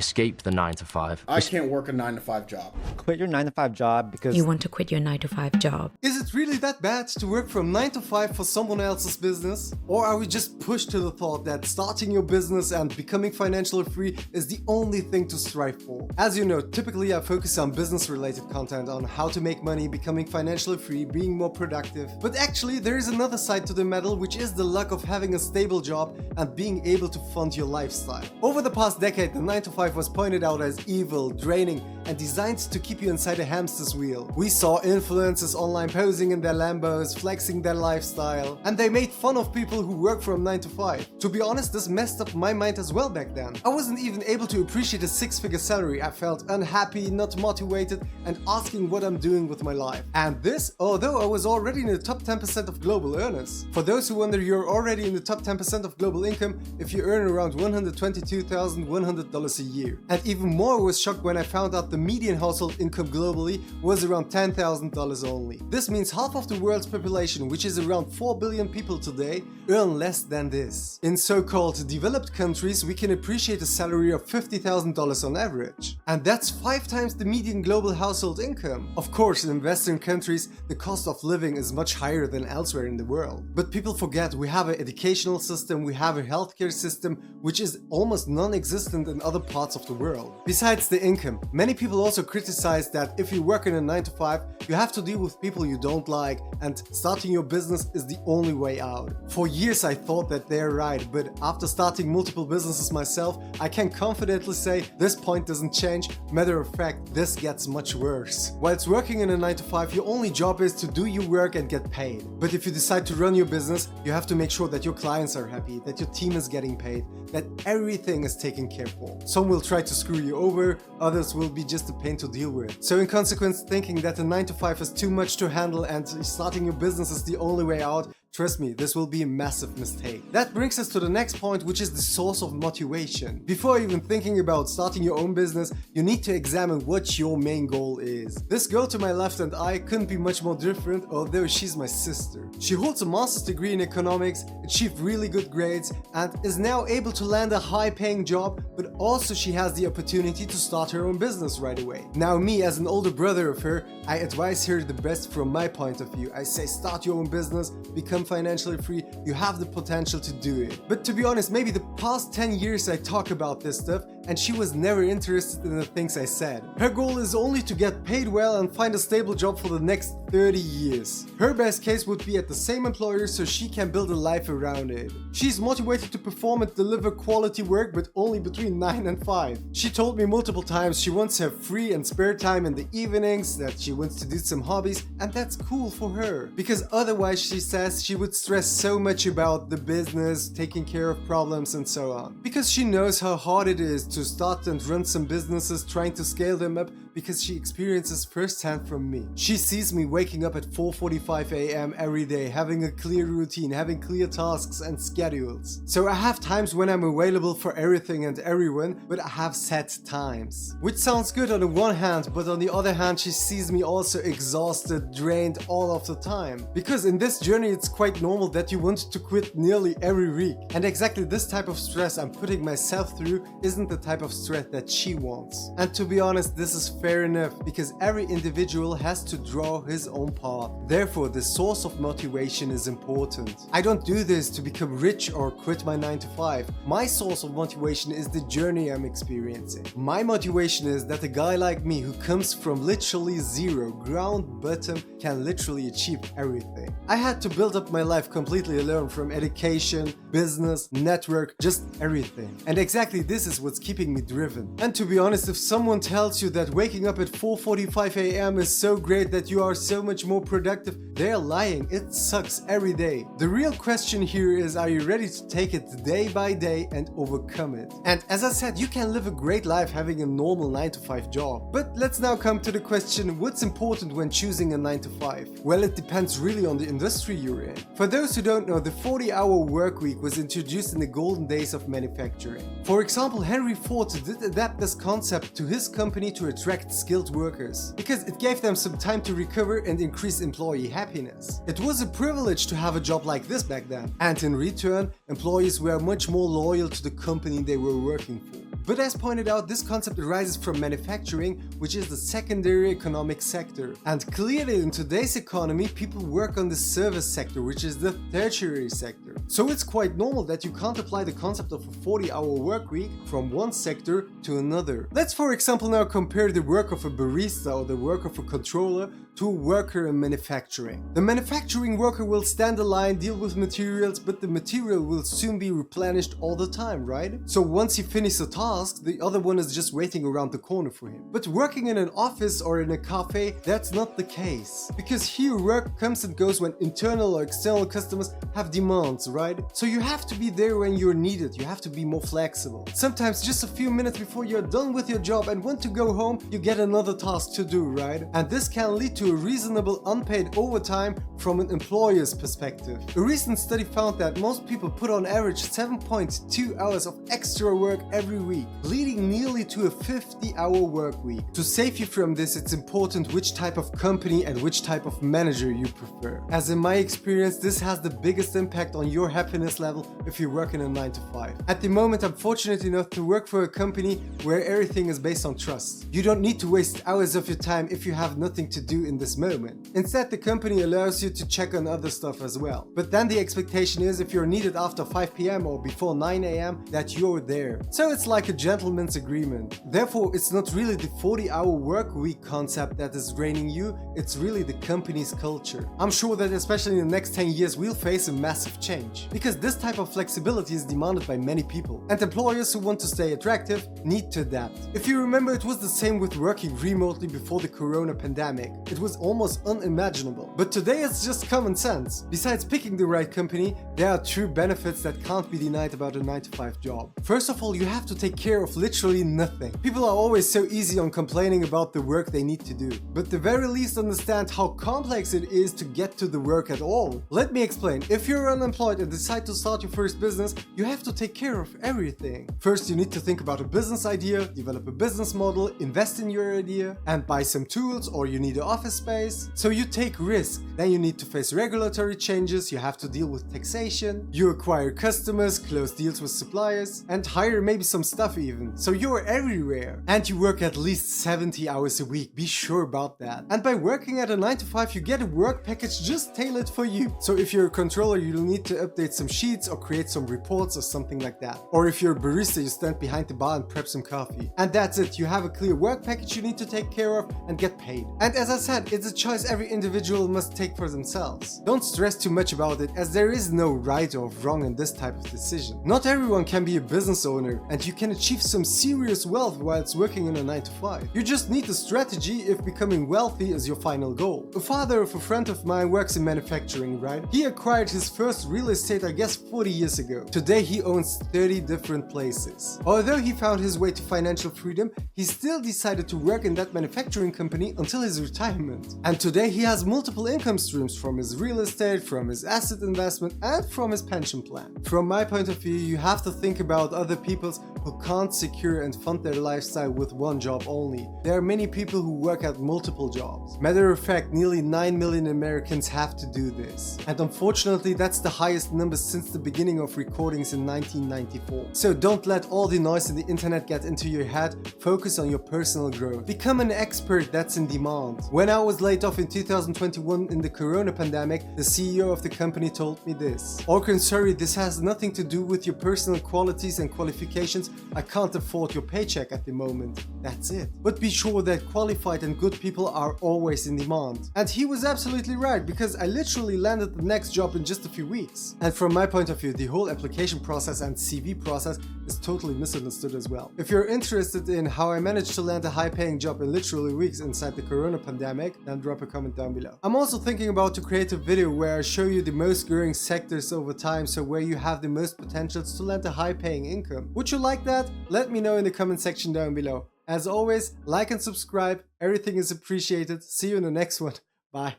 escape the 9 to 5. I can't work a 9 to 5 job. Quit your 9 to 5 job because You want to quit your 9 to 5 job. Is it really that bad to work from 9 to 5 for someone else's business? Or are we just pushed to the thought that starting your business and becoming financially free is the only thing to strive for? As you know, typically I focus on business-related content on how to make money, becoming financially free, being more productive. But actually, there is another side to the medal, which is the luck of having a stable job and being able to fund your lifestyle. Over the past decade, the 9 to 5 was pointed out as evil, draining, and designed to keep you inside a hamster's wheel. We saw influencers online posing in their Lambos, flexing their lifestyle, and they made fun of people who work from 9 to 5. To be honest, this messed up my mind as well back then. I wasn't even able to appreciate a 6-figure salary. I felt unhappy, not motivated, and asking what I'm doing with my life. And this, although I was already in the top 10% of global earners. For those who wonder, you're already in the top 10% of global income if you earn around $122,100 a year. And even more was shocked when I found out the median household income globally was around $10,000 only. This means half of the world's population, which is around 4 billion people today, earn less than this. In so-called developed countries, we can appreciate a salary of $50,000 on average. And that's 5 times the median global household income. Of course, in Western countries, the cost of living is much higher than elsewhere in the world. But people forget we have an educational system, we have a healthcare system, which is almost non-existent in other parts of the world. Besides the income, many people also criticize that if you work in a 9 to 5, you have to deal with people you don't like, and starting your business is the only way out. For years I thought that they're right, but after starting multiple businesses myself, I can confidently say this point doesn't change. Matter of fact, this gets much worse. Whilst working in a 9 to 5, your only job is to do your work and get paid. But if you decide to run your business, you have to make sure that your clients are happy, that your team is getting paid, that everything is taken care of. Some will try to screw you over, others will be just a pain to deal with. So in consequence, thinking that a 9 to 5 is too much to handle and starting your business is the only way out, trust me, this will be a massive mistake. That brings us to the next point, which is the source of motivation. Before even thinking about starting your own business, you need to examine what your main goal is. This girl to my left and I couldn't be much more different, although she's my sister. She holds a master's degree in economics, achieved really good grades, and is now able to land a high-paying job, but also she has the opportunity to start her own business right away. Now me, as an older brother of her, I advise her the best from my point of view. I say start your own business, become financially free, you have the potential to do it. But to be honest, maybe the past 10 years I talk about this stuff and she was never interested in the things I said. Her goal is only to get paid well and find a stable job for the next 30 years. Her best case would be at the same employer so she can build a life around it. She's motivated to perform and deliver quality work, but only between 9 and 5. She told me multiple times she wants to have free and spare time in the evenings, that she wants to do some hobbies, and that's cool for her. Because otherwise, she says, she would stress so much about the business, taking care of problems and so on. Because she knows how hard it is to start and run some businesses, trying to scale them up, because she experiences firsthand from me. She sees me waking up at 4:45 a.m. every day, having a clear routine, having clear tasks and schedules. So I have times when I'm available for everything and everyone, but I have set times. Which sounds good on the one hand, but on the other hand, she sees me also exhausted, drained all of the time. Because in this journey, it's quite normal that you want to quit nearly every week. And exactly this type of stress I'm putting myself through isn't the type of stress that she wants. And to be honest, this is fair enough, because every individual has to draw his own path. Therefore, the source of motivation is important. I don't do this to become rich or quit my 9 to 5. My source of motivation is the journey I'm experiencing. My motivation is that a guy like me who comes from literally zero, ground bottom, can literally achieve everything. I had to build up my life completely alone, from education, business, network, just everything. And exactly this is what's keeping me driven. And to be honest, if someone tells you that waking up at 4:45 a.m. is so great, that you are so much more productive, they're lying. It sucks every day. The real question here is, are you ready to take it day by day and overcome it? And as I said, you can live a great life having a normal 9 to 5 job. But let's now come to the question, what's important when choosing a 9 to 5? Well, it depends really on the industry you're in. For those who don't know, the 40-hour work week was introduced in the golden days of manufacturing. For example, Henry Ford did adapt this concept to his company to attract skilled workers, because it gave them some time to recover and increase employee happiness. It was a privilege to have a job like this back then, and in return, employees were much more loyal to the company they were working for. But as pointed out, this concept arises from manufacturing, which is the secondary economic sector. And clearly in today's economy, people work on the service sector, which is the tertiary sector. So it's quite normal that you can't apply the concept of a 40-hour work week from one sector to another. Let's for example now compare the work of a barista or the work of a controller to a worker in manufacturing. The manufacturing worker will stand a line, deal with materials, but the material will soon be replenished all the time, right? So once he finishes a task, the other one is just waiting around the corner for him. But working in an office or in a cafe, that's not the case. Because here work comes and goes when internal or external customers have demands, right? So you have to be there when you're needed, you have to be more flexible. Sometimes just a few minutes before you're done with your job and want to go home, you get another task to do, right? And this can lead to a reasonable unpaid overtime from an employer's perspective. A recent study found that most people put on average 7.2 hours of extra work every week, leading nearly to a 50-hour work week. To save you from this, it's important which type of company and which type of manager you prefer. As in my experience, this has the biggest impact on your happiness level if you work in a 9 to 5. At the moment, I'm fortunate enough to work for a company where everything is based on trust. You don't need to waste hours of your time if you have nothing to do in this moment. Instead, the company allows you to check on other stuff as well. But then the expectation is if you're needed after 5 p.m. or before 9 a.m. that you're there. So it's like a gentleman's agreement. Therefore, it's not really the 40-hour work week concept that is draining you, it's really the company's culture. I'm sure that especially in the next 10 years we'll face a massive change. Because this type of flexibility is demanded by many people. And employers who want to stay attractive need to adapt. If you remember, it was the same with working remotely before the corona pandemic. It was almost unimaginable. But today it's just common sense. Besides picking the right company, there are true benefits that can't be denied about a 9 to 5 job. First of all, you have to take care of literally nothing. People are always so easy on complaining about the work they need to do. But at the very least understand how complex it is to get to the work at all. Let me explain. If you're unemployed and decide to start your first business, you have to take care of everything. First, you need to think about a business idea, develop a business model, invest in your idea, and buy some tools, or you need an office space. So you take risk. Then you need to face regulatory changes, you have to deal with taxation, you acquire customers, close deals with suppliers, and hire maybe some staff even. So you're everywhere. And you work at least 70 hours a week, be sure about that. And by working at a 9 to 5, you get a work package just tailored for you. So if you're a controller, you'll need to update some sheets or create some reports or something like that. Or if you're a barista, you stand behind the bar and prep some coffee. And that's it, you have a clear work package you need to take care of and get paid. And as I said, it's a choice every individual must take for themselves. Don't stress too much about it, as there is no right or wrong in this type of decision. Not everyone can be a business owner, and you can achieve some serious wealth whilst working in a 9 to 5. You just need a strategy if becoming wealthy is your final goal. A father of a friend of mine works in manufacturing, right? He acquired his first real estate I guess 40 years ago. Today he owns 30 different places. Although he found his way to financial freedom, he still decided to work in that manufacturing company until his retirement. And today he has multiple income streams from his real estate, from his asset investment, and from his pension plan. From my point of view, you have to think about other people's who can't secure and fund their lifestyle with one job only. There are many people who work at multiple jobs. Matter of fact, nearly 9 million Americans have to do this. And unfortunately, that's the highest number since the beginning of recordings in 1994. So don't let all the noise in the internet get into your head, focus on your personal growth. Become an expert that's in demand. When I was laid off in 2021 in the corona pandemic, the CEO of the company told me this: "Orkan, sorry, this has nothing to do with your personal qualities and qualifications. I can't afford your paycheck at the moment. That's it. But be sure that qualified and good people are always in demand." And he was absolutely right, because I literally landed the next job in just a few weeks. And from my point of view, the whole application process and CV process is totally misunderstood as well. If you're interested in how I managed to land a high-paying job in literally weeks inside the corona pandemic, then drop a comment down below. I'm also thinking about to create a video where I show you the most growing sectors over time, so where you have the most potentials to land a high-paying income. Would you like that? Let me know in the comment section down below. As always, like and subscribe, everything is appreciated. See you in the next one. Bye.